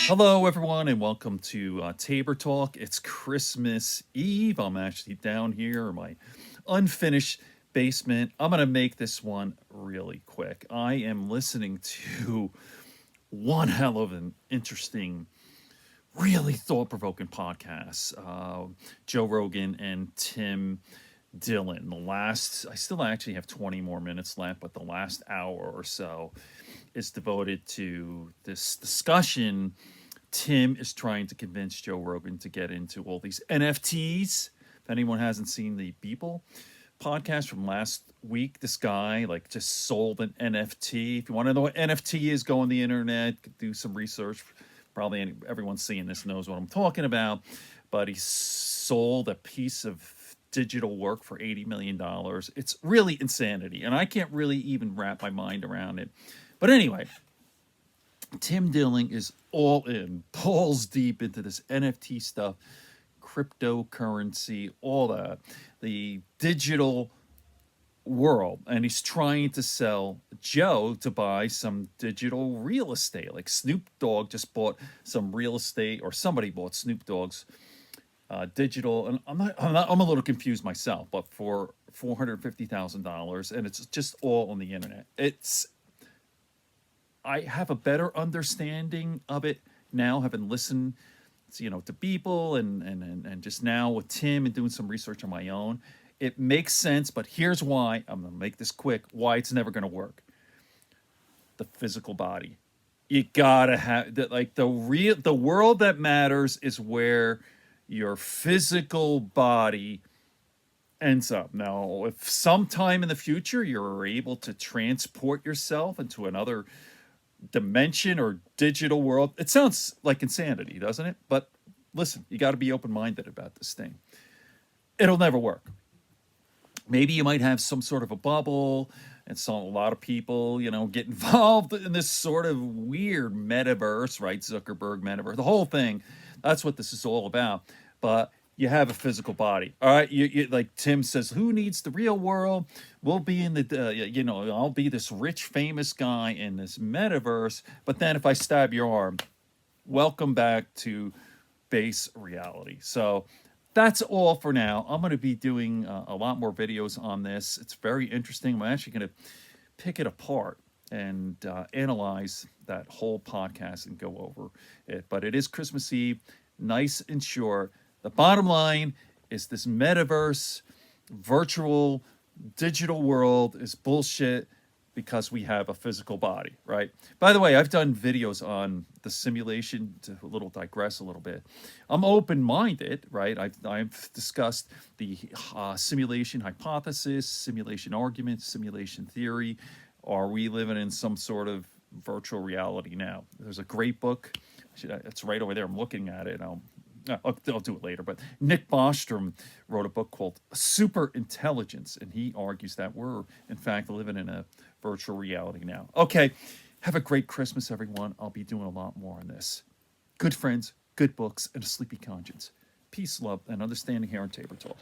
Hello, everyone, and welcome to Tabor Talk. It's Christmas Eve. I'm actually down here in my unfinished basement. I'm going to make this one really quick. I am listening to one hell of an interesting, really thought provoking podcast. Joe Rogan and Tim Dillon. I still actually have 20 more minutes left, but the last hour or so is devoted to this discussion. Tim is trying to convince Joe Rogan to get into all these NFTs. If anyone hasn't seen the People podcast from last week, this guy like just sold an NFT. If you want to know what NFT is, go on the internet, do some research. Probably everyone seeing this knows what I'm talking about. But he sold a piece of digital work for $80 million. It's really insanity. And I can't really even wrap my mind around it. But anyway, Tim Dillon is all in, balls deep into this NFT stuff, cryptocurrency, all that, the digital world. And he's trying to sell Joe to buy some digital real estate. Like Snoop Dogg just bought some real estate, or somebody bought Snoop Dogg's digital. And I'm a little confused myself, but for $450,000, and it's just all on the internet. I have a better understanding of it now, having listened, to people and just now with Tim and doing some research on my own. It makes sense, but here's why. I'm gonna make this quick. Why it's never gonna work. The physical body. You gotta have the world that matters is where your physical body ends up. Now, if sometime in the future you're able to transport yourself into another dimension or digital world, it sounds like insanity, doesn't it? But listen, you got to be open-minded about this thing. It'll never work. Maybe you might have some sort of a bubble, and a lot of people, get involved in this sort of weird metaverse, right? Zuckerberg metaverse, the whole thing. That's what this is all about. But you have a physical body. All right, you like Tim says, who needs the real world? We'll be in the, I'll be this rich, famous guy in this metaverse. But then if I stab your arm, welcome back to base reality. So that's all for now. I'm going to be doing a lot more videos on this. It's very interesting. I'm actually going to pick it apart and analyze that whole podcast and go over it. But it is Christmas Eve, nice and short. The bottom line is this metaverse, virtual, digital world is bullshit because we have a physical body, right? By the way, I've done videos on the simulation, to digress a little bit. I'm open-minded, right? I've discussed the simulation hypothesis, simulation argument, simulation theory. Are we living in some sort of virtual reality now? There's a great book. It's right over there. I'm looking at it. I'll do it later, but Nick Bostrom wrote a book called Super Intelligence, and he argues that we're, in fact, living in a virtual reality now. Okay, have a great Christmas, everyone. I'll be doing a lot more on this. Good friends, good books, and a sleepy conscience. Peace, love, and understanding here on Tabor Talk.